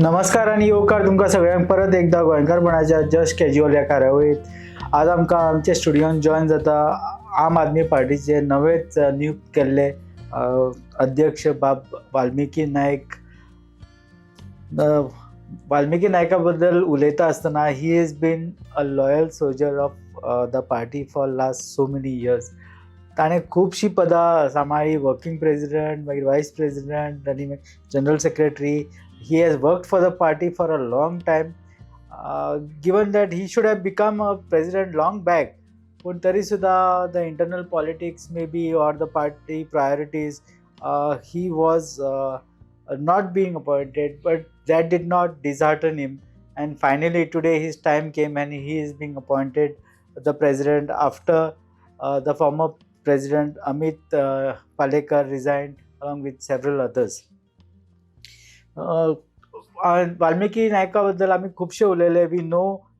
नमस्कार आणि येवकार तुमकां सगळ्यांक परत एकदा गोंयकारपणाच्या जस्ट कॅज्युअल ह्या कार्यावळीत आज आमकां आमच्या स्टुडियोन जॉइन जाता आम आदमी पार्टीचे नवेच नियुक्त केल्ले अध्यक्ष बाब वाल्मिकी नायक. वाल्मिकी नायका बद्दल उलयता आसतना he is been a loyal soldier of the party for last so many years. ताणें खुबशीं पदां सांबाळ्ळी, वर्किंग प्रेसिडेंट, मागीर वायस प्रेसिडेंट आनी general secretary. He has worked for the party for a long time. Given that he should have become a president long back, but tari sudha the internal politics maybe or the party priorities, he was not being appointed, but that did not dishearten him. And finally today his time came and he is being appointed the president after the former president Amit Palekar resigned along with several others. Valmiki नायका बद्दल आमी खुबशे उलयले. We know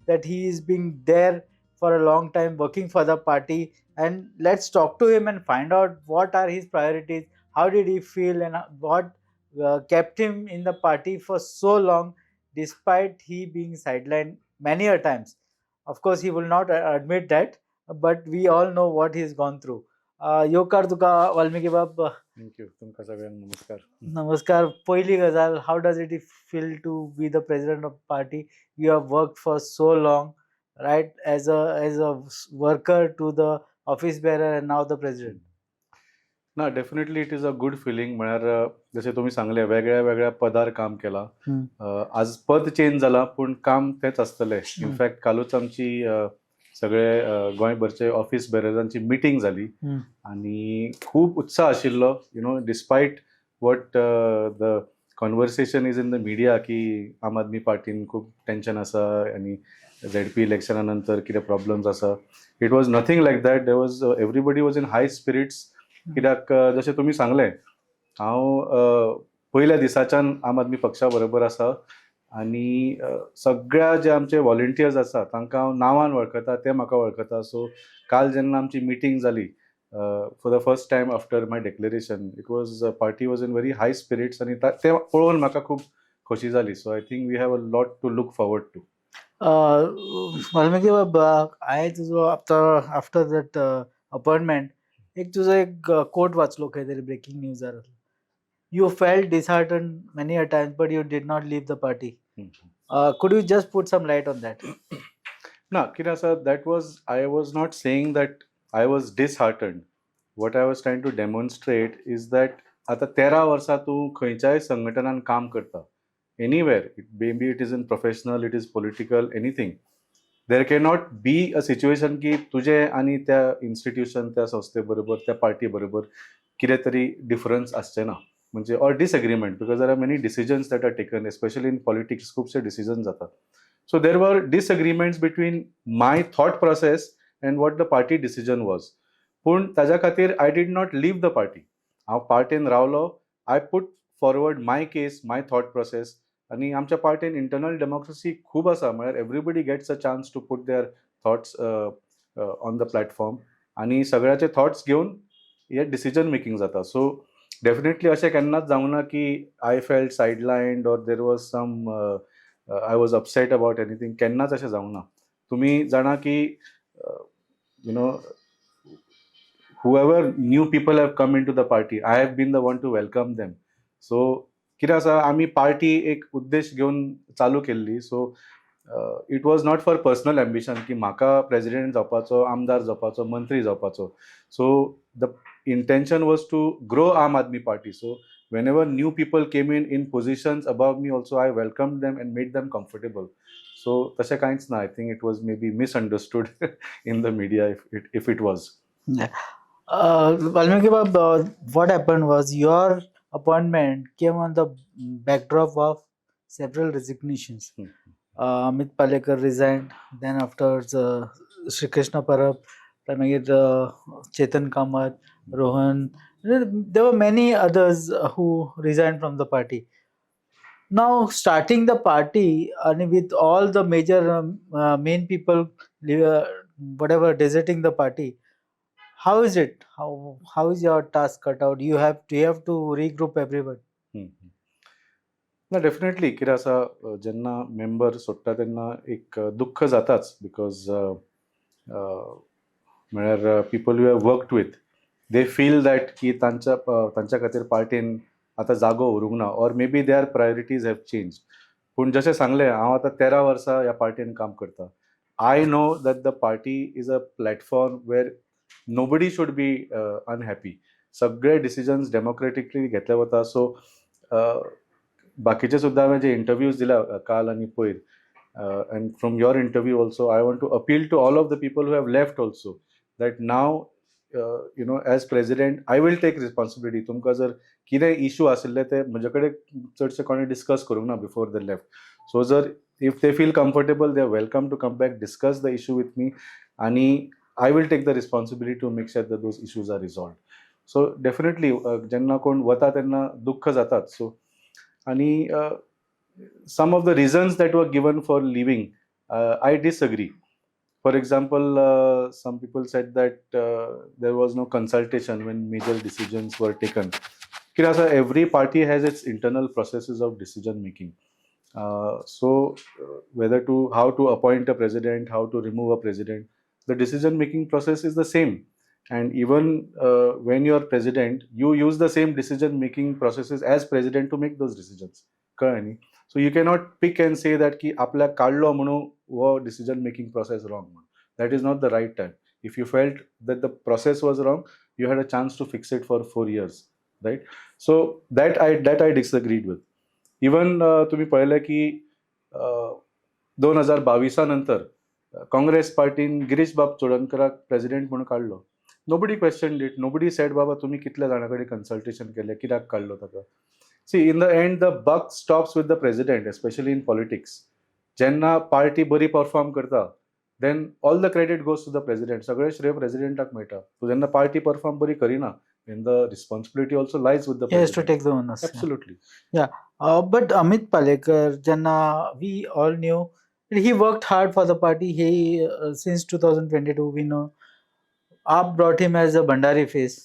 that he is being there for a long time working for the party, and let's talk to him and find out what are his priorities, how did he feel, and what kept him in the party for so long despite he being sidelined many a times. Of course he will not admit that, but we all know what he has gone through. येवकार तुका वाल्मिकी बाब. Thank you. तुमकां सगळ्यांक नमस्कार. नमस्कार. पहिली गजाल, how does it feel to be the president of party? You have worked for so long, right, as a worker to the office bearer and now the president. ना, definitely it is a good feeling. म्हळ्यार जशें तुमी सांगले, वेगळ्या वेगळ्या पदार काम केलां. आज पद चेंज जाला पूण काम तेच आसतलें. इनफॅक्ट कालूच आमची सगळे गोंयभरचे ऑफिस बेररांची मिटींग जाली आनी खूब उत्साह आशिल्लो. Despite what the conversation is in the media की आम आदमी पार्टीन खूब टेन्शन आसा आनी ZP इलेक्शना नंतर कितें प्रॉब्लम्स आसा. It was nothing like that. There was everybody was in high spirits. कित्याक जशें तुमी सांगलें, हांव पयल्या दिसाच्यान आम आदमी पक्षा बरोबर आसा आनी सगळ्या जे आमचे व्हॉलंटियर्स आसा तांकां हांव नांवान वळखता, ते म्हाका वळखता. सो काल जेन्ना आमची मिटींग जाली for the first time after my declaration, it was party was in very high spirits आनी ते पळोवन म्हाका खूब खोशी जाली. So I think we have a lot to look forward to. Valmiki बाब, हांवें तुजो आफ्टर दॅट अपॉइंटमेंट तुजो एक कोट वाचलो खंय तरी breaking न्यूजार. You felt disheartened many a times, but you did not leave the party. Could you just put some light on that? ना, कितें आसा, that was, I was not saying that I was disheartened. What I was trying to demonstrate is that आता 13 वर्सां तूं खंयच्याय संघटनान काम करता, anywhere, maybe it is in professional, it is political, anything. There cannot be a situation की तुझे आनी त्या इन्स्टिट्यूशन, त्या संस्थे बरोबर, त्या पार्टी बरोबर कितें तरी डिफरन्स आसचें ना. म्हणजे or disagreement, because there are many decisions that are taken, especially in politics खुबशे डिसिजन जातात. So there were disagreements between my thought process and what the party decision was. पूण ताज्या खातीर I did not leave the party. हांव पार्टीन रावलो. I put forward my case, my thought process. आनी आमच्या पार्टीन इंटरनल डेमोक्रेसी खूब आसा. म्हळ्यार everybody gets a chance to put their thoughts on the platform आनी सगळ्याचे थॉट्स घेवन हे डिसिजन मेकिंग जाता. सो डेफिनेटली अशें केन्नाच जावंक ना की I felt sidelined or there was some I was upset about anything. केन्नाच अशें जावंक ना. तुमी जाणा की whoever new people have come into the party, I have been the one to welcome them. So कितें आसा, आमी पार्टी एक उद्देश घेवन चालू केल्ली. So it was not for personal ambition की म्हाका प्रेसिडेंट जावपाचो, आमदार जावपाचो, मंत्री जावपाचो. So the intention was to grow Aam Aadmi Party. So whenever new people came in positions above me also, I welcomed them and made them comfortable. So tashe kainch na. I think it was maybe misunderstood in the media if it was. Valmiki Bab, what happened was your appointment came on the backdrop of several resignations. Amit Palekar resigned, then afterwards Shri Krishna Parab, then Chetan Kamath, Rohan. There were many others who resigned from the party. Now starting the party and with all the major main people whatever deserting the party, how is it? How is your task cut out? You have to regroup everyone. ना definitely कितें आसा जेन्ना member सोडटा तेन्ना एक दुख्ख जाताच because म्हळ्यार people you have worked with they feel that की तांच्या खातीर पार्टीन आतां जागो उरूंक ना or may be their priorities have change. पूण जशें सांगलें हांव आतां 13 वर्सां ह्या पार्टीन काम करता. I know that the party is a platform वेर नोबडी शूड बी अनहॅपी. सगळे डिसिजन्स डेमोक्रेटिकली घेतले वता. सो बाकीचे सुद्दां हांवें जे इंटरव्यूज दिल्या काल आनी पयर and from your interview also I want to appeal to all of the people who have left also that now as president I will take responsibility. तुमकां जर कितें इश्यू आशिल्ले ते म्हजे कडेन चडशे कोणी डिस्कस करूंक ना बिफोर द लेफ्ट. सो जर if they feel comfortable they are welcome to come back, discuss the issue with me आणि I will take the responsibility to make sure that those issues are resolved. So definitely जेन्ना कोण वता तेन्ना दुख्ख जातात. सो आणि some of the reasons that were given for leaving, I disagree. For example, some people said that there was no consultation when major decisions were taken. Kirasa, every party has its internal processes of decision making. So whether how to appoint a president, how to remove a president, the decision making process is the same. And even when you are president, you use the same decision making processes as president to make those decisions. कळ्ळें न्ही. So you cannot pick and say that की आपल्याक काडलो म्हणून हो decision making process wrong म्हणून. That is not the right time. If you felt that the process was wrong you had a chance to fix it for 4 years, right. So that I disagreed with. Even तुम्ही पळयलें की 2022 नंतर काँग्रेस पार्टीन गिरीश बाब चोडणकराक president म्हणून काडलो. Nobody question it. Nobody said बाबा तुम्ही कितल्या जाणां कडेन कन्सल्टेशन केलें, कित्याक काडलो ताका. See, in the end, the buck stops with the president, especially in politics. जेन्ना पार्टी बरी परफॉर्म करता, then all the credit goes to the president. सगळे श्रेय प्रेसिडेंटाक मेळटा. सो जेन्ना पार्टी परफॉर्म बरी करिना, then the responsibility also lies with the He has to president. take the onus. Absolutely. But Amit Palekar, Janna, we all knew he worked hard for the party. He since 2022 we know. Aap brought him as a Bhandari face.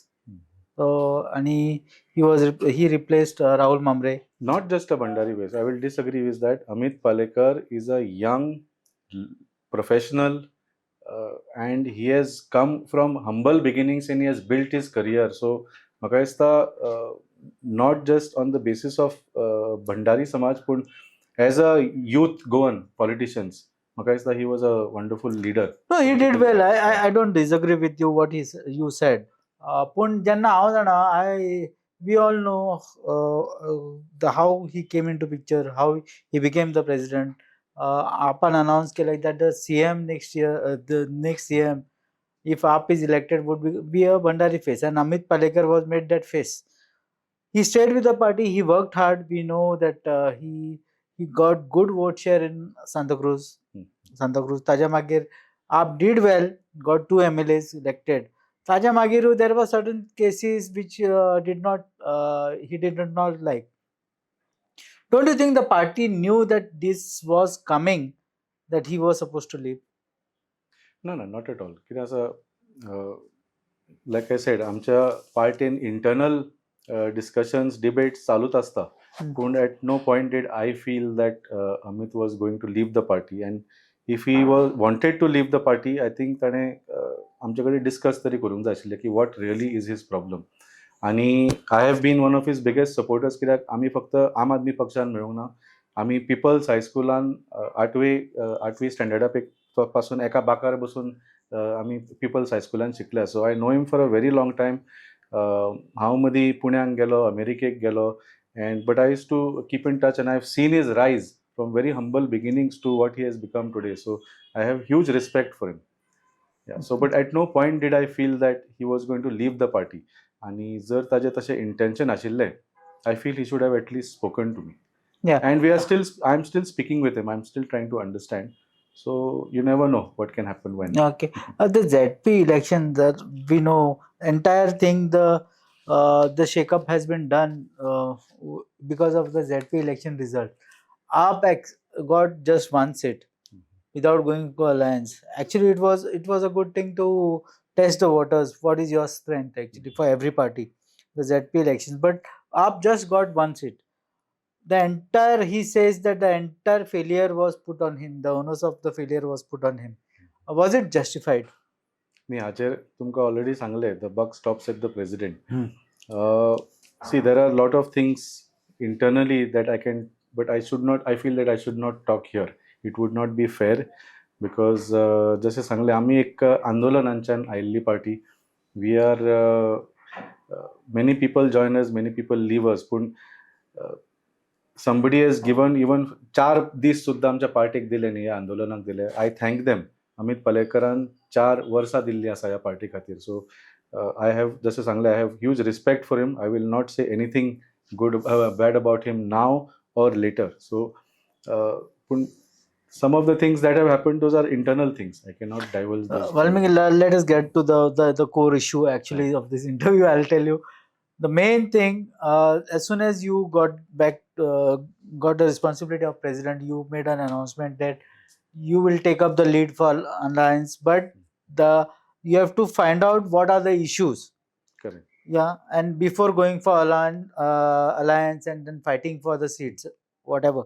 So and he replaced Rahul Mamre. Not just a Bhandari base. I will disagree with that. Amit Palekar is a young professional and he has come from humble beginnings and he has built his career. So म्हाका दिसता not just on the basis of Bhandari Samaj but as a youth Goan politicians, म्हाका दिसता he was a wonderful leader. No, he did well. I don't disagree with you what you said. पण जेन्ना हांव जाणा we all know how he came into picture, how he became the president. आपण announce केलं that the CM next year, the next CM, if AAP is elected, would be a Bhandari face, and Amit Palekar was made that face. He stayed with the party. He worked hard. We know that he got good vote share in Santa Cruz. ताज्या मागीर AAP did well, got 2 MLAs elected. ताज्या मागीर there were certain cases which he did not like. Don't you think the party knew that this was coming, that he was supposed to leave? No, not at all. कितें आसा, like I said, आमच्या पार्टीन internal discussions debates चालूच आसता. पूण at no point did I feel that Amit was going to leave the party. And if he wanted to leave the party, I think ताणें आमचे कडेन डिस्कस तरी करूंक जाय आशिल्लें की what really is his problem. आणि I have been one of his biggest supporters. कित्याक आमी फक्त आम आदमी पक्षान मेळूंक ना, आमी पिपल्स हायस्कुलान 8वी स्टँडर्डा पासून एका बाकार बसून आमी पिपल्स हायस्कुलान शिकल्या. So I know him for a very long time. हांव मदीं पुण्याक गेलो, अमेरिकेक गेलो, but I used to keep in touch and I have seen his rise from very humble beginnings to what he has become today. So I have huge respect for him. Yeah. So but at no point did I feel that he was going to leave the party. आणि जर ताजे तशें intention आशिल्लें, I feel he should have at least spoken to me. Yeah. And I'm still speaking with him. I'm still trying to understand. So you never know what can happen when. Okay. The ZP election, that we know entire thing, the shake-up has been done because of the ZP election result. AAP got just 1 seat without going to alliance. Actually, it was a good thing to test the waters. What is your strength actually for every party, the ZP elections? But AAP just got 1 seat. the entire, he says that the entire failure was put on him, the onus of the failure was put on him. Was it justified? मी हाचेर तुमकां already सांगले the buck stops at the president. Hmm. See, there are a lot of things internally that I can, but I feel that I should not talk here. It would not be fair because जसे सांगले आम्ही एक आंदोलनांच्यान आयिल्ली party. We are many people join us, many people leave us, पूण somebody has given even 4 दीस सुद्दां आमच्या पार्टीक दिले न्ही, ह्या आंदोलनाक दिले. I thank them. अमित पालेकरान 4 वर्सां दिल्ली आसा ह्या पार्टी खातीर. सो I have, जसे सांगले, I have huge respect for him. I will not say anything good bad about him now or later. So some of the things that have happened, those are internal things. I cannot divulge those. Valmiki, let us get to the core issue actually of this interview. I'll tell you the main thing. As soon as you got the responsibility of president, you made an announcement that you will take up the lead for alliance, but you have to find out what are the issues. Correct. Yeah, and before going for alliance and then fighting for the seats, whatever.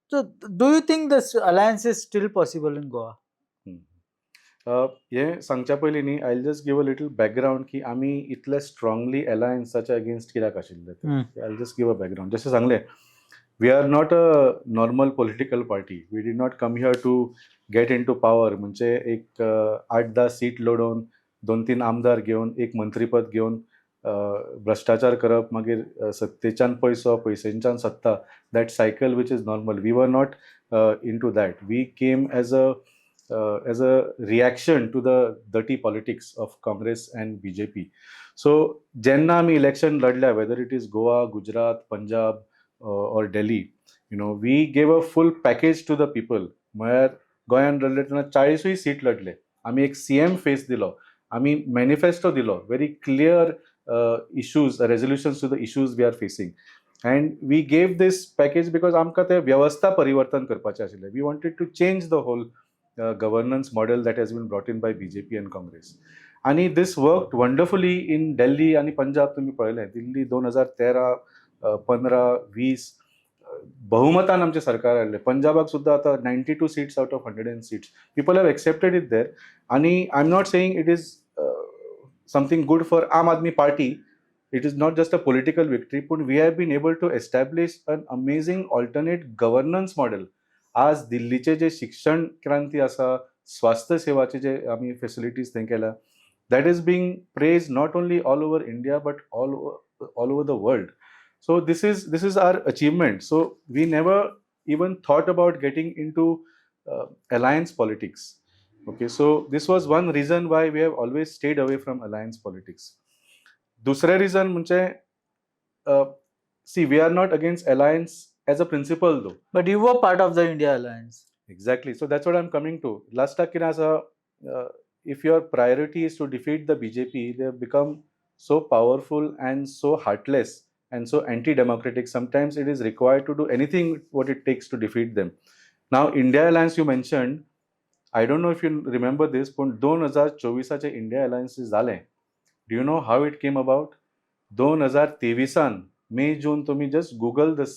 So, do you think this alliance is still possible in Goa? हे सांगच्या पयलीं न्ही, I just give a little background की आमी इतले strongly अलायन्साच्या against कित्याक आशिल्ले. I just give a background. जशें सांगलें, we are not a normal political party. We did not come here to get into power. म्हणजे एक 8-10 सीट लढोवन 2-3 आमदार घेवन एक मंत्रीपद घेवन भ्रष्टाचार करप, मागीर सत्तेच्यान पैसो, पैसेंच्यान सत्ता, that cycle which is normal. We were not into that. We came as a reaction to the dirty politics of Congress and BJP. So jenna आमी election लढल्या, whether it is Goa, Gujarat, Punjab or Delhi, we gave a full package to the people. म्हळ्यार गोंयान लढले तेन्ना 40 seat लढले. आमी एक CM face दिलो, आमी मॅनिफेस्टो दिलो, very clear issues, resolutions to the issues we are facing. And we gave this package because आमकां ते व्यवस्था परिवर्तन करपाचें आशिल्लें. We wanted to change the whole governance model that has been brought in by BJP and Congress. आणि this worked wonderfully in Delhi आणि पंजाब. तुम्ही पळयलें, दिल्ली 2013, 15, 20 बहुमतान आमचे सरकार हाडले. पंजाबाक सुद्दां आतां 92 seats out of 100 seats. People have accepted it there. आणि I am not saying it is something good for Aam Aadmi party. It is not just a political victory, but we have been able to establish an amazing alternate governance model. आज दिल्लीचे जे शिक्षण क्रांती आसा, स्वास्थ्य सेवाचे जे आमी facilities थंय केल्या, that is being praised not only all over India but all over the world. So this is our achievement. So we never even thought about getting into alliance politics. Okay, so this was one reason why we have always stayed away from alliance politics. दुसरे reason म्हणजे see, we are not against alliance as a principle though. But you were part of the India alliance. Exactly. So that's what I'm coming to. Last time, if your priority is to defeat the BJP, they have become so powerful and so heartless and so anti-democratic. Sometimes it is required to do anything what it takes to defeat them. Now, India alliance you mentioned, I don't know if you remember this, but 2024 India alliance झाले. Do you know how it came about? 2023 May, June, तुम्ही just Google this.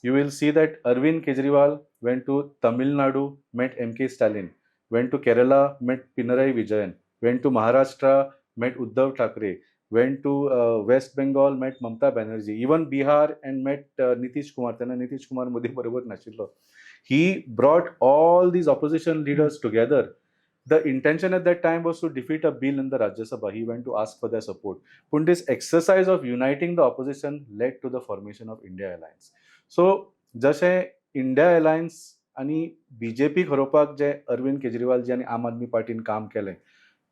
You will see that Arvind Kejriwal went to Tamil Nadu, met MK Stalin, went to Kerala, met Pinarayi Vijayan, went to Maharashtra, met Uddhav Thackeray, went to West Bengal, met Mamata Banerjee, even Bihar and met Nitish Kumar. Tena Nitish Kumar Modi barabar nashillo. He brought all these opposition leaders together. The intention at that time was to defeat a bill in the Rajya Sabha. He went to ask for their support. But this exercise of uniting the opposition led to the formation of India Alliance. So, जशे India alliance आणि BJP हरोवपाक जे अरविंद केजरीवाल जी आणि आम आदमी पार्टीन काम केलें,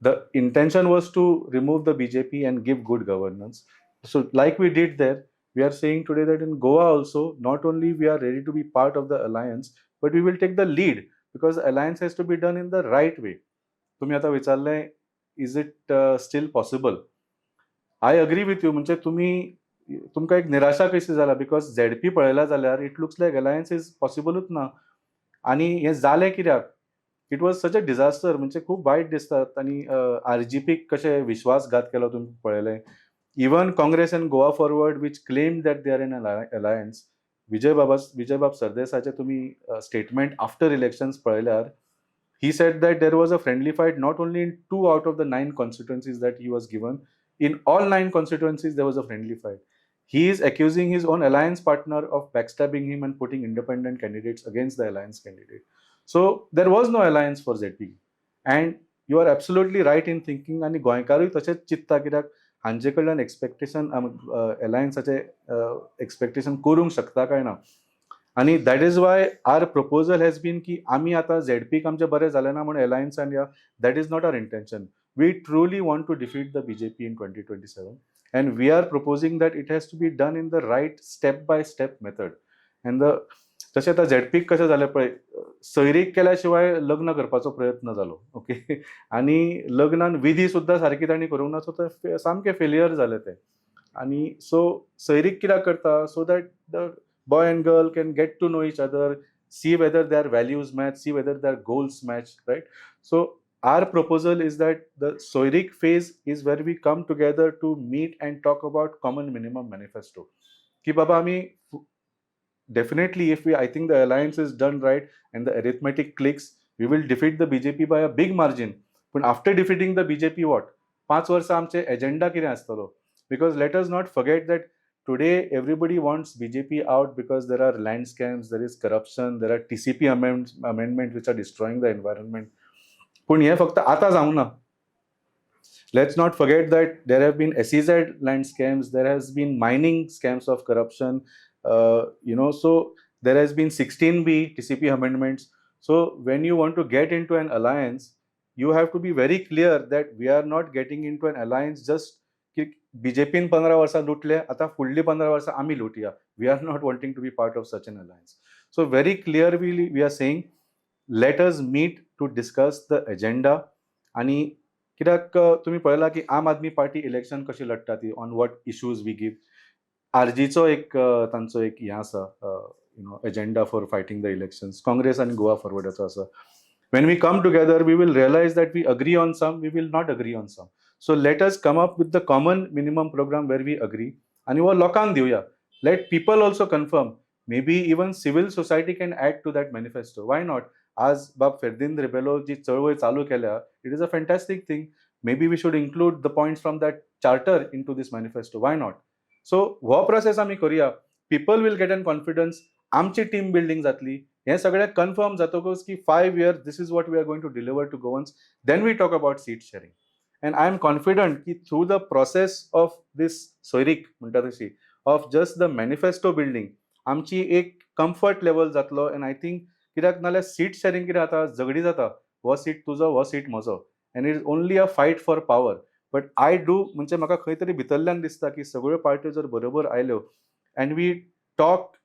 the intention was to remove the BJP and give good governance. So, like we did there, we are saying today that in Goa also, not only we are ready to be part of the alliance, but we will take the lead because the alliance has to be done in the right way. तुम्ही आता विचारलें, is it still possible? I agree with you. म्हणजे तुमकां एक निराशा कशी जाला, because ZP पळयला जाल्यार it looks like alliance is पॉसिबलूच ना. आनी हें जालें कित्याक? It was such a disaster. म्हणजे खूब वायट दिसता. आनी RGPक कशें विश्वासघात केलो तुमी पळयलें. Even Congress and Goa Forward which claim that they are in alliance, विजयबाब सरदेसायचे तुम्ही स्टेटमेंट आफ्टर इलेक्शन्स पळयल्यार he said that there was a friendly fight not only in 2 out of the 9 constituencies that he was given. In all 9 constituencies, there was a friendly fight. He is accusing his own alliance partner of backstabbing him and putting independent candidates against the alliance candidate. So there was no alliance for ZP. And you are absolutely right in thinking, आणि गोंयकारूय तशेंच चिंतता, कित्याक हांचे कडल्यान expectation अलायन्साचे expectation करूंक शकता काय ना. आणि that is why our proposal has been की आम्ही आता झेडपीक आमचे बरें जालें ना म्हणून अलायन्सान या. That is not our intention. We truly want to defeat the BJP in 2027 and we are proposing that it has to be done in the right step by step method. And तशें आतां झेडपीक कशें जालें पळय, सैरीक केल्या शिवाय लग्न करपाचो प्रयत्न जालो. ओके, आनी लग्नान विधी सुद्दां सारकी तांणी करूंक ना, सो ते सामकें फेलियर जालें तें. आनी सो सैरीक कित्याक करता, so that the boy and girl can get to know each other, see whether their values match, see whether their goals match, right? So our proposal is that the Soirik phase is where we come together to meet and talk about common minimum manifesto. Ki baba ami definitely, if I think the alliance is done right and the arithmetic clicks, we will defeat the BJP by a big margin. But after defeating the BJP, what? 5 वर्सां आमचे agenda कितें आसतलो? Because let us not forget that today everybody wants BJP out because there are land scams, there is corruption, there are TCP amendments which are destroying the environment. पण हे फक्त आता जावंक ना. Let's not forget that there have been SEZ land scams, there has been mining scams of corruption, so there has been 16B TCP amendments. So when you want to get into an alliance, you have to be very clear that we are not getting into an alliance just की बीजेपीन 15 वर्सां लुटले, आता फुडली 15 वर्सां आमी लुटया. We are not wanting to be part of such an alliance. So very clearly we are saying let us meet to discuss the agenda. आणि कित्याक तुमी पळयला की आम आदमी पार्टी इलेक्शन कशी लढटा ती, on what issues we give. आरजीचो एक तांचो एक हें आसा, agenda for fighting the elections. Congress आनी गोवा फॉरवर्डाचो आसा. When we come together, we will realize that we agree on some, we will not agree on some. So let us come up with the common minimum program where we agree. And वो लोकांक Divya. Let people also confirm. Maybe even civil society can add to that manifesto. Why not? आज बाब फेर्दिन रेबेलो जी चळवळ चालू केल्या, it is a fantastic thing. Maybe we should include the points from that charter into this manifesto. Why not? So हो process आमी करूया. People will get an confidence. आमची team building जातली. हे सगळें कन्फर्म जातकच की 5 years this is what we are going to deliver to Goans. Then we talk about seat sharing. And I am confident ki through the process of this Soirik म्हणटा तशी of just the manifesto building, आमची एक comfort level जातलो. And I think कित्याक नाल्यार seat sharing कितें जाता, झगडी जाता, हो सीट तुजो, हो सीट म्हजो, and it is only a fight for power. But I do म्हणजे म्हाका खंय तरी भितरल्यान दिसता की सगळ्यो पार्ट्यो जर बरोबर आयल्यो and we talk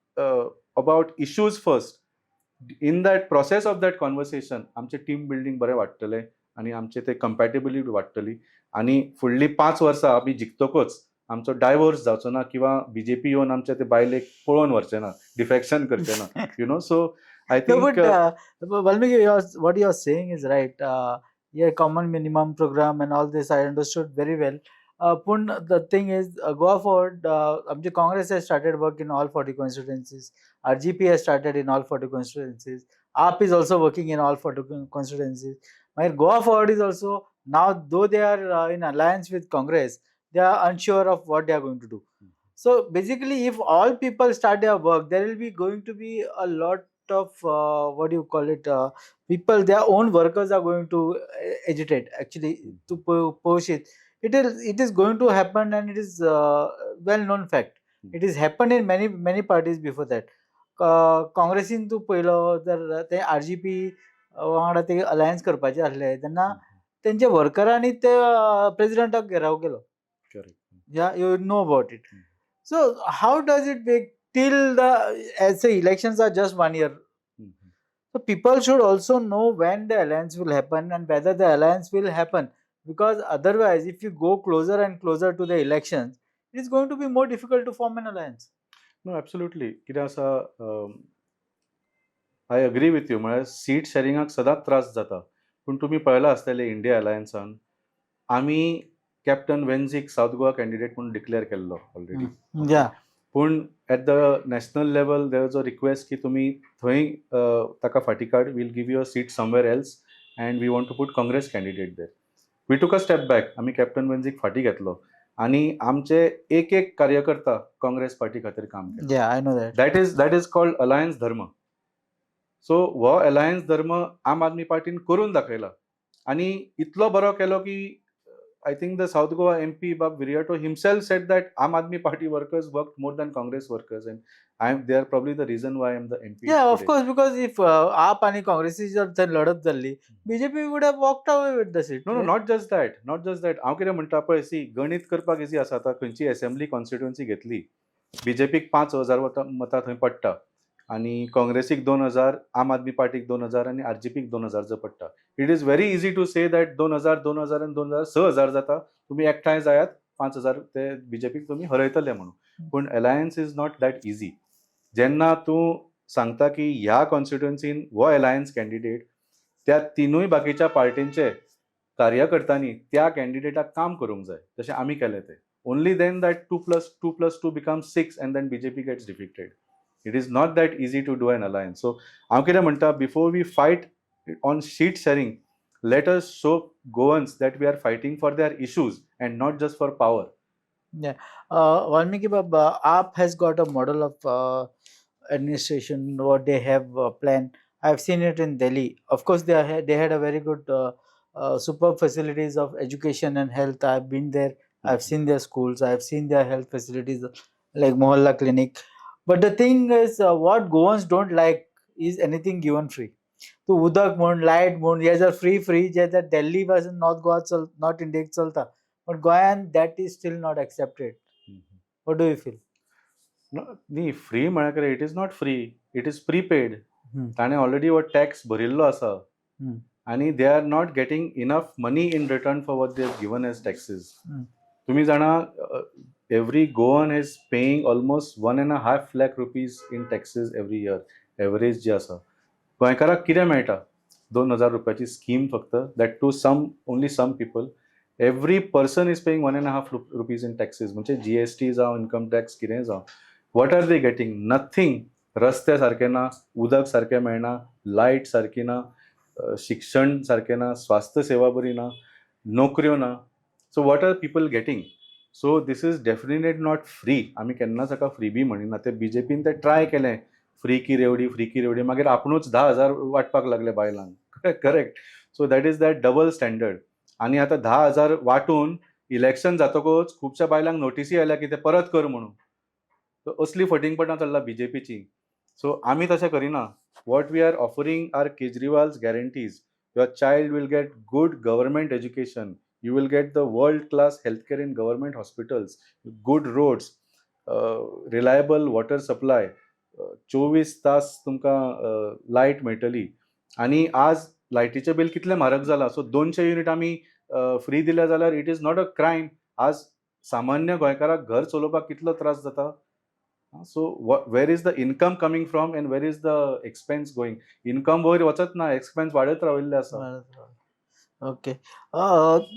about issues first. In that process of that conversation, आमचे टीम बिल्डिंग बरें वाडटलें आनी आमचे ते कंपॅटेबिलिटी वाडटली. आनी फुडलीं 5 वर्सां आमी जिखतकच आमचो डायवोर्स जावचो ना, किंवा बीजेपी येवन आमचे ते बायलेक पळोवन व्हरचे ना, डिफेक्शन करचे ना. सो आय No, think but Valmiki, what you are saying is right. Yeah, common minimum program and all this I understood very well. Pun the thing is, go forward. Congress has started work in all 40 constituencies. RGP has started in all 40 constituencies. AAP is also working in all 40 constituencies. My Goa forward is also now, though they are in alliance with Congress, they are unsure of what they are going to do. So basically, if all people start their work, there will be going to be a lot of what do you call it? People, their own workers are going to agitate actually to push it. It is going to happen, and it is well known fact. It is happened in many parties before that. काँग्रेसीन तूं पळयलो जर ते RGP वांगडा ते alliance करपाचे आसले तेन्ना तेंचे वर्करांनी ते प्रेसिडेंटाक घेराव केलो. या you know about it. So how does it make till the as the elections are just 1 year? So people should also know when the alliance will happen and whether the alliance will happen, because otherwise if you go closer and closer to the elections, it is going to be more difficult to form an alliance. No, absolutely. कितें आसा, I agree with you. म्हळ्यार seat शेअरिंगाक सदांच त्रास जाता. पूण तुमी पळयलां आसतलें इंडिया अलायन्सान आमी कॅप्टन वेन्झीक सावथ गोवा कॅन्डिडेट म्हणून डिक्लेअर केल्लो ऑलरेडी. Yeah. पूण at the national level there was a request की तुमी थंय ताका फाटी काड, we'll give you a seat somewhere else and we want to put Congress candidate there. We took a step back, आमी captain बेन्झीक फाटी घेतलो आनी आमचे एक एक कार्यकर्ता काँग्रेस पार्टी खातीर काम केलें. Yeah, I know that. That is called alliance धर्म. सो हो अलायन्स धर्म आम आदमी पार्टीन करून दाखयला आनी इतलो बरो केलो की I think the South Goa MP Bob Viriato himself said that Aam Aadmi Party workers worked more than Congress workers, and they are probably the reason why I am the MP Yeah, of today. course, because if AAP आणि काँग्रेसची जर थंय लढत जाल्ली, BJP would have walked away with the seat. No, right? not just that. हांव कितें म्हणटा पळय, सी गणित करपाक इजी आसा. आतां खंयची असेंब्ली कॉन्स्टिट्युएन्सी घेतली, बीजेपीक 5,000 मतां थंय पडटा आनी काँग्रेसीक 2,000, आम आदमी पार्टीक 2,000 आनी आरजेपीक 2,000 जो पडटा. It is very easy to say that 2,000 2,000 आनी 2,000 6,000 जाता. तुमी एकठांय जायात 5,000 ते बीजेपीक तुमी हरयतले म्हणून. पूण alliance is not that easy. जेन्ना तूं सांगता की ह्या कॉन्स्टिट्युएन्सीन हो अलायन्स कॅन्डिडेट, त्या तिनूय बाकीच्या पार्टींचे कार्यकर्त्यांनी त्या कॅन्डिडेटाक काम करूंक जाय, जशें आमी केलें तें. Only then that 2+2+2 becomes 6 and then BJP gets defeated. It is not that easy to do an alliance. So हांव कितें म्हणटा, before we fight on seat sharing, let us show Goans that we are fighting for their issues and not just for power. Valmiki Baba, AAP has got a model of administration, what they have planned. I've seen it in Delhi. Of course, they had a very good superb facilities of education and health. I've been there. I've seen their schools. I've seen their health facilities like Mohalla Clinic. But the thing is, what Goans don't like is anything given free. तो उदक म्हण, light म्हण, हे जर free जे जर दिल्ली पासून north Goa north इंडियेक चलता, पण गोंयान that is still not accepted. What do you feel? न्ही, फ्री म्हळ्यार कितें, it is not free, it is prepaid. ताणें ऑलरेडी हो टॅक्स भरिल्लो आसा आनी they are not getting enough money in return for what they have given as taxes. तुमी जाणा, every Goan is paying almost 1.5 lakh rupees in taxes every year. Average जी आसा, गोंयकाराक कितें मेळटा? 2,000 रुपयाची स्कीम फक्त, that to only some people. Every person is paying 1.5 rupees in taxes. म्हणजे जीएसटी जावं, इन्कम टॅक्स कितेंय जावं. What are they getting? Nothing. रस्ते सारके ना, उदक सारकें मेळना, लायट सारकी ना, शिक्षण सारकें ना, स्वास्थ्य सेवा बरी ना, नोकऱ्यो ना. So what are people getting? So this is definite not free. आमी केन्नाच हाका फ्री बी म्हणिना. ते बीजेपीन ते ट्राय केलें, फ्री की रेवडी, मागीर आपुणूच 10,000 वाटपाक लागले बायलांक. Correct. So that is that double standard. आनी आतां 10,000 वाटून इलेक्शन जातकूच खुबश्या बायलांक नोटीसी आयल्या की ते परत कर म्हणून. असली फटिंगपणां चल्ला बीजेपीची. सो आमी तशें करिना. What we are offering are Kejriwal's guarantees. Your child will get good government education. You will get the world-class healthcare in government hospitals, good roads, reliable water supply, 24 तास तुमकां लायट मेळटली. आनी आज लायटीचें बील कितलें म्हारग जाला. सो 200 युनिट आमी फ्री दिल्या जाल्यार it is not a crime. आज सामान्य गोंयकाराक घर चलोवपाक कितलो त्रास जाता. So where is the income coming from and where is the expense going? Income वयर वचत ना, एक्सपेन्स वाडत राविल्ले आसा. Okay.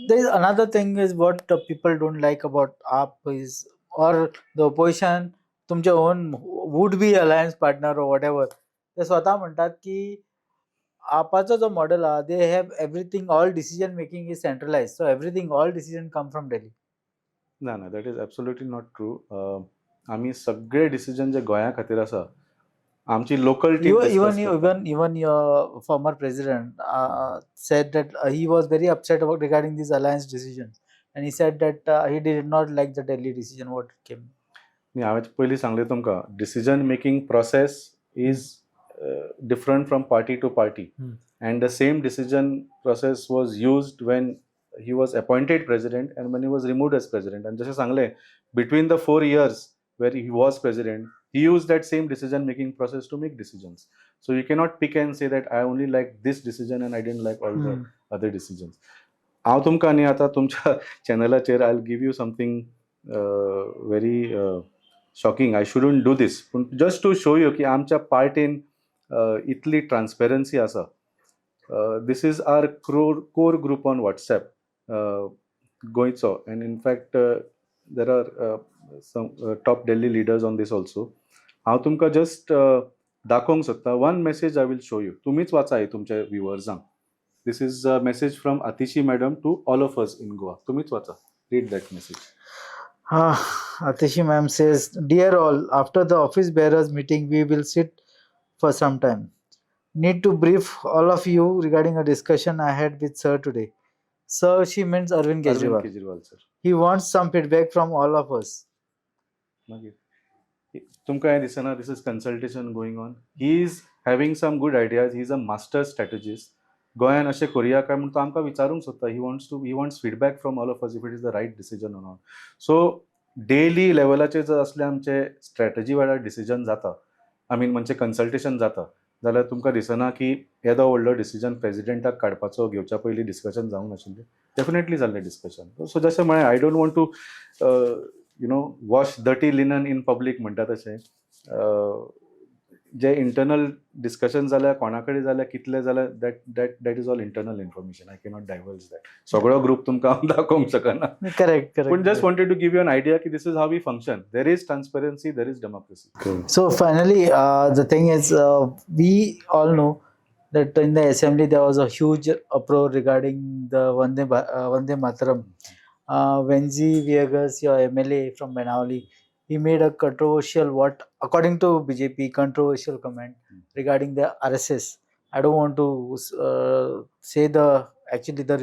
There is another thing is what people don't like about AAP is, or the opposition, तुमचे own would be alliance partner or whatever, ते स्वतः म्हणतात की आपाचो जो मॉडेल आहे, they have everything, all decision making is centralized, so everything, all decision come from Delhi. ना, that is absolutely not true. आमी सगळे डिसिजन जे गोंया खातीर आसा, आमची local team Even your former president said that he was very upset about regarding these alliance decisions, and he said that he did not like the Delhi decision what came. न्ही, हांवें पयलीं सांगलें तुमकां, decision making process is different from party to party. And the same decision process was used when he was appointed president and when he was removed as president. आनी जशें सांगलें, between the 4 years where he was president, he used that same decision making process to make decisions. So you cannot pick and say that I only like this decision and I didn't like all the other decisions. हांव तुमकां न्ही आतां तुमच्या चॅनलाचेर I will give you something very shocking. I shouldn't do this, पूण just to show you की आमच्या पार्टीन इतली ट्रान्सपेरन्सी आसा. This is our core group on WhatsApp गोंयचो. And in fact there are some top Delhi leaders on this also. हांव तुमकां just दाखोवंक सोदता. One message I will show you. तुमीच वाचा हे तुमच्या व्ह्युअर्सांक. This is a message from Atishi madam to all of us in Goa. तुमीच वाचा. Read that message. Atishi ma'am says, "Dear all, after the office bearers meeting, we will sit for some time. Need to brief all of you regarding a discussion I had with Sir today." Sir, she means Arvind Kejriwal. Arvind Kejriwal sir. He wants some feedback from all of us. मागीर तुमकां हें दिसना this is consultation going on. He is having some good ideas. He is a master strategist. गोंयान अशें करुया काय म्हणून तो आमकां विचारूंक सोदता. He wants feedback from all of us if it is the right decision or not. So daily लेवलाचेर जर असले आमचे स्ट्रॅटेजी वेळार डिसिजन जाता, आय मीन म्हणजे कन्सल्टेशन जाता, जाल्यार तुमकां दिसना की येदो व्हडलो डिसिजन प्रेसिडेंटाक काडपाचो घेवच्या पयलीं डिस्कशन जावंक नाशिल्लें. डेफिनेटली जाल्लें डिस्कशन. सो जशें म्हळें, I don't want to wash dirty linen in public म्हणटा तशें. जे इंटरनल डिस्कशन जाल्या, कोणा कडेन जाल्या, कितले जाल्या, that is all internal information. I cannot diverge that. सगळो ग्रुप तुमकां हांव दाखोवंक शकना. Correct. पण just wanted to give you an idea की this is how we function. There is transparency, there is democracy. So finally, the thing is, we all know that in the assembly there was a huge uproar regarding the Vande Mataram. Venzi Viegas, your MLA from Benawali, he made a controversial, what according to BJP, controversial comment regarding the RSS. I don't want to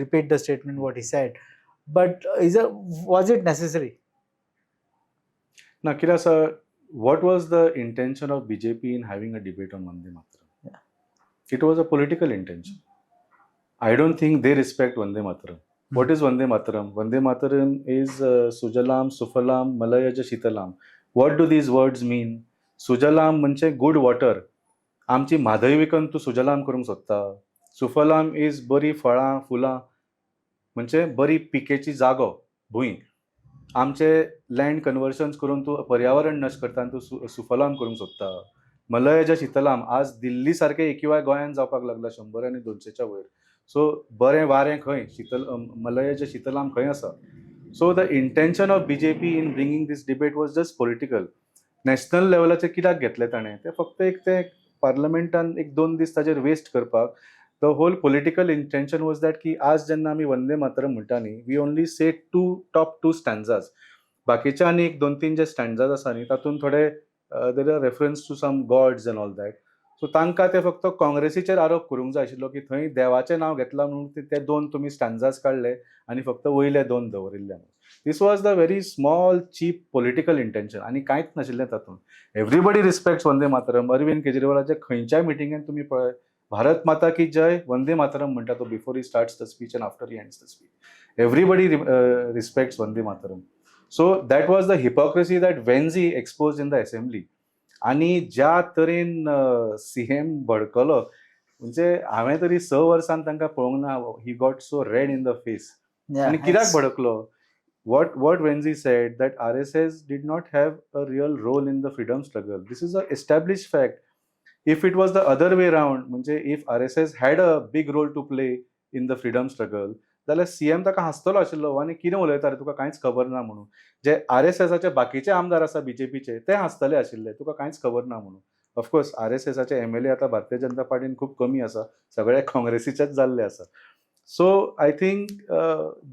repeat the statement what he said, but was it necessary? Now, Kira sir, what was the intention of BJP in having a debate on Vande Mataram? Yeah. It was a political intention. I don't think they respect Vande Mataram. What is Vande Mataram? Vande Mataram is Sujalam, Sufalam, Malayaja Shitalam. What do these words mean? Sujalam म्हणजे good water. आमची म्हादय विकून तूं सुजलाम करूंक सोदता. सुफलाम is बरी फळां, फुलां, म्हणजे बरी पिकेची जागो, भूंय. आमचे लँड कन्वर्शन्स करून तूं पर्यावरण नश्ट करता आनी तूं सुफलाम करूंक सोदता. मलयाच्या शीतलाम आज दिल्ली सारके एकीवाय गोंयान जावपाक लागला 100 आनी 200च्या वयर. सो बरें वारें खंय, मलयाच्या शीतलाम खंय आसा. So the intention of BJP in bringing this debate was just political. National लेवलाचेर कित्याक घेतले ताणें ते फक्त ते पार्लमेंटान 1-2 दीस ताजेर वेस्ट करपाक. The whole political intention was that की आज जेन्ना आमी वंदे मातरम म्हणटा न्ही, we only say top 2 stanzas. बाकीचे आनी 1-2-3 जे स्टँजाज आसा न्ही, तातूंत थोडे there are reference to some gods and all that. So तांकां ते फक्त काँग्रेसीचेर आरोप करूंक जाय आशिल्लो की थंय देवाचें नांव घेतलां म्हणून ते 2 तुमी स्टँजाज काडले आनी फक्त वयले 2 दवरिल्ले. This was the very small cheap political intention आनी कांयच नाशिल्लें तातूंत. Everybody respects Vande Mataram. अरविंद केजरीवालाच्या खंयच्याय मिटिंगेन तुमी पळय, भारत माता की जय, वंदे मातरम म्हणटा तो before he starts the speech and after he ends the speech. Everybody respects Vande Mataram. So that was the hypocrisy that वेन्झी expose in the assembly. आनी ज्या तरेन CM भडकलो, म्हणजे हांवें तरी 6 वर्सां तांकां पळोवंक ना. He got so red in the face. आनी कित्याक भडकलो? What Venzi said, that RSS did not have a real role in the freedom struggle. This is an established fact. If it was the other way around, if RSS had a big role to play in the freedom struggle, जाल्यार CM ताका हांसतलो आशिल्लो आनी कितें उलयता रे, तुका कांयच खबर ना म्हणून. जे RSSचे बाकीचे आमदार आसा BJPचे, ते हांसतले आशिल्ले, तुका कांयच खबर ना म्हणून. ऑफकोर्स RSSचे MLA आतां भारतीय जनता पार्टीन खूब कमी आसा, सगळे काँग्रेसीचेच जाल्ले आसा. So I think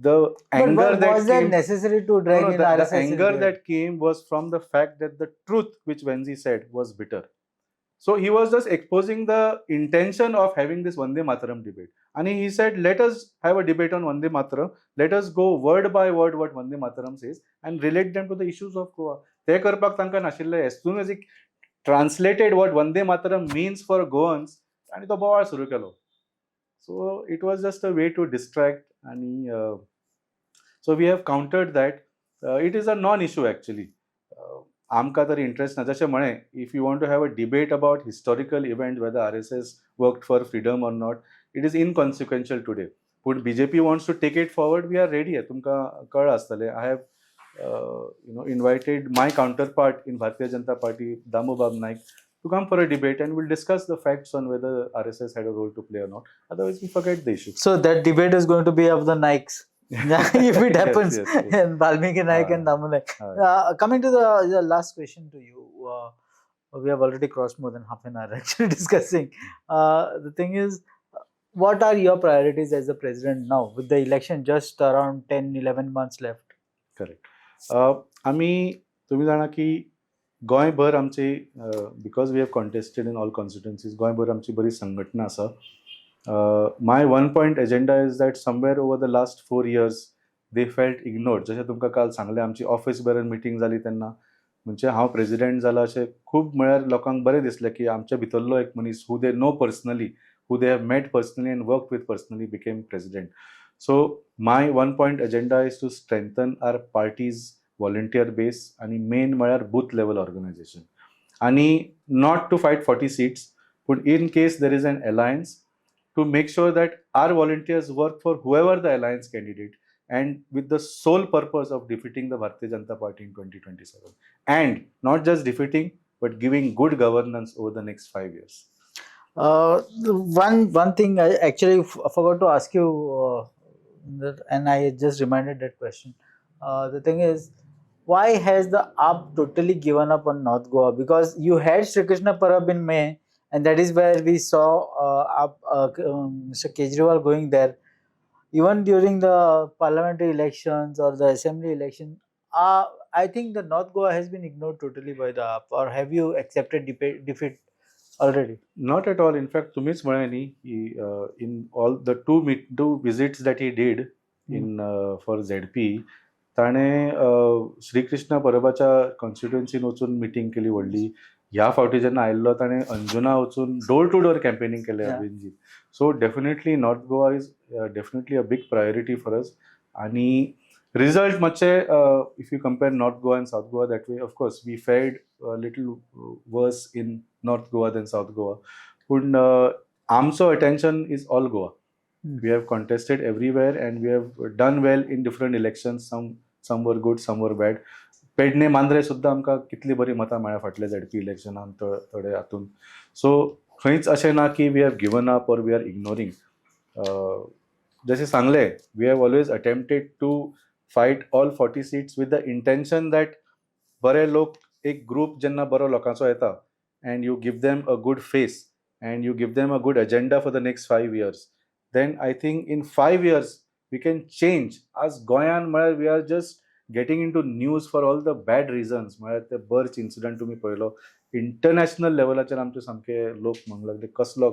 the anger was that necessary to drag in RSS? The anger that came was from the fact that the truth which Venzi said was bitter. So he was just exposing the intention of having this Vande Mataram debate. And he said, let us have a debate on Vande Mataram. Let us go word by word what Vande Mataram says and relate them to the issues of Goa. ते करपाक तांकां नाशिल्लें. As soon as he translated what Vande Mataram means for Goans, आनी तो बोवाळ सुरू केलो. So it was just a way to distract, and so we have countered that. It is a non-issue actually. आमकां तरी इंटरेस्ट ना. जशें म्हळें, if you want to have a debate about historical event whether RSS worked for freedom or not, it is inconsequential today. But BJP wants to take it forward. We are ready. तुमकां कळ्ळें आसतलें. I have invited my counterpart in Bharatiya Janata Party, Damobab Naik, to come for a debate, and we'll discuss the facts on whether RSS had a role to play or not. Otherwise, we forget the issue. So that debate is going to be of the Nikes. if it happens. Yes, yes. And Valmiki Naik and Damu Naik. Coming to the last question to you, we have already crossed more than half an hour actually discussing. The thing is, what are your priorities as a president now with the election just around 10-11 months left? Correct. आम्ही तुम्ही जाणा की गोंयभर आमची because we have contested in all constituencies गोंयभर आमची बरी संघटना आसा. My one point agenda is that somewhere over the last 4 years they felt ignored. जशें तुमकां काल सांगलें आमची ऑफिस बरें मिटींग जाली तेन्ना म्हणजे हांव प्रेसिडेंट जाला अशें खूब म्हळ्यार लोकांक बरें दिसलें की आमच्या भितरलो एक मनीस who they know personally, who they have met personally and work with personally became president. So my one point agenda is to strengthen our party's volunteer base आणि main म्हळ्यार booth level organization. आणि not to fight 40 seats, but in case there is an alliance, to make sure that our volunteers work for whoever the alliance candidate and with the sole purpose of defeating the Bharatiya Janata Party in 2027. And not just defeating, but giving good governance over the next 5 years. One thing I actually forgot to ask you, and I just reminded that question. The thing is, why has the AAP totally given up on North Goa? Because you had Sri Krishna Parab in May, and that is where we saw Mr. Kejriwal going there. Even during the parliamentary elections or the assembly election, I think the North Goa has been ignored totally by the AAP. Or have you accepted defeat already? Not at all. In fact, तुम्हीच म्हळ्ळें न्ही in all the two visits that he did in for ZP, ताणें श्री कृष्णा परबाच्या कॉन्स्टिट्युएन्सीन वचून meeting केली व्हडली. ह्या फावटी जेन्ना आयिल्लो ताणें अंजुना वचून डोर टू डोर कॅम्पेनिंग केलें Abhinjeet. So definitely north Goa is definitely a big priority for us. आनी रिजल्ट मातशे if you compare north Goa and south Goa that way of course we fared little worse in north Goa then south Goa. पूण आमचो attention is all Goa. We have contested everywhere and we have done well in different elections. Some were good, some were bad. Pedne Mandrem सुद्दां आमकां कितली बरी मतां मेळ्ळ्या फाटल्या झडपी इलेक्शनान थोडे हातून. सो खंयच अशें ना की we have given up or we are ignoring. जशें सांगलें, we have always attempted to fight all 40 seats with the intention that बरे लोक एक ग्रूप जेन्ना बरो लोकांचो येता and you give them a good face and you give them a good agenda for the next 5 years, then I think in 5 years we can change. As Goyan, we are just getting into news for all the bad reasons. The birch incident तुम्ही पळयलो, international लेवलाचेर आमचे सामके लोक म्हणूंक लागले कसलो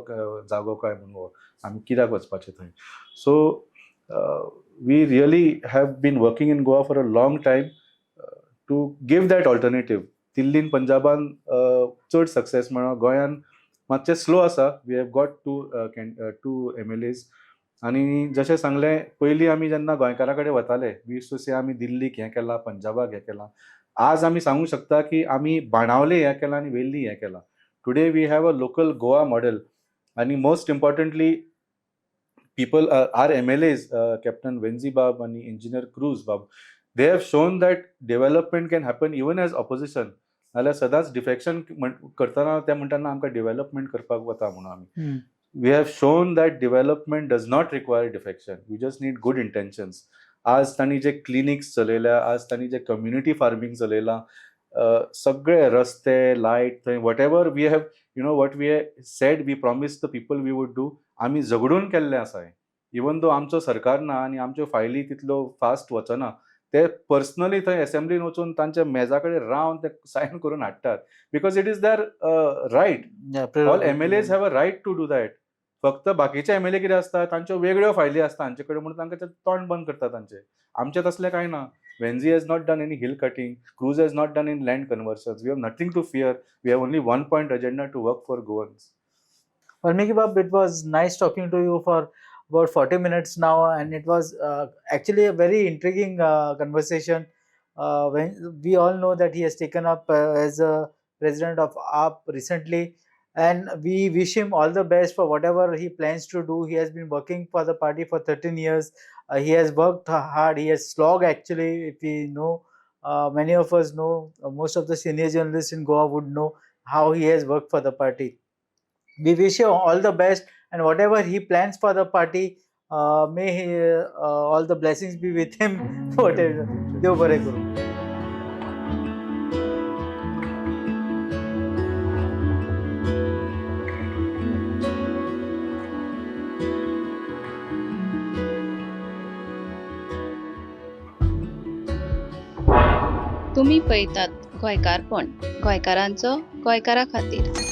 जागो काय म्हणून आमी कित्याक वचपाचे थंय. So we really have been working in Goa for a long time to give that alternative. दिल्लीन पंजाबान चड सक्सेस मेळ्ळो, गोंयान मातशें स्लो आसा. We have got two MLAs. आनी जशें सांगलें, पयलीं आमी जेन्ना गोंयकारां कडेन वताले, वी यूज्ड टू से आमी दिल्लीक हें केलां, पंजाबाक हें केलां. आज आमी सांगूंक शकता की आमी बाणावले हें केलां आनी वेल्ली हें केलां. Today we have a local Goa model. आनी most importantly people, our MLAs, Captain Venzi Bab and Engineer Cruz Bab, they have shown that development can happen even as opposition. नाल्यार सदांच डिफेक्शन करतना ते म्हणटाना आमकां डेव्हलपमेंट करपाक वता म्हणून आमी. We have shown that development does not require defection. You just need good intentions. आज तांणी जे क्लिनिक्स चलयल्या, आज तांणी जे कम्युनिटी फार्मिंग चलयलां, सगळे रस्ते, लायट, थंय whatever we have what we said we promise the people we would do, आमी झगडून केल्लें आसा. इवन दो आमचो सरकार ना आनी आमच्यो फायली तितलो फास्ट वचना, ते पर्सनली थंय असेंब्लीन वचून तांच्या मेजा कडेन रावन ते सायन करून हाडटात. Because it is their right. All MLAs have a right to do that. फक्त बाकीचे MLA कितें आसता, तांच्यो वेगळ्यो फायली आसता हांचे कडेन म्हणून तांकां ते तोंड बंद करता तांचे. आमचें तसलें कांय ना. Venzi has not done any hill cutting. Cruz has not done any land conversions. We have nothing to fear. We have only one point agenda to work for Goans. Valmiki Bab, it was nice talking to you for about 40 minutes now, and it was actually a very intriguing conversation. When we all know that he has taken up as a president of AAP recently, and we wish him all the best for whatever he plans to do. He has been working for the party for 13 years. He has worked hard. He has slogged actually. If we know, many of us know, most of the senior journalists in Goa would know how he has worked for the party. We wish him all the best, and whatever he plans for the party, may all the blessings be with him. देव बरे करू. तुम्ही पळयतात गोंयकारपण, गोंयकारांचो गोंयकारा खातीर.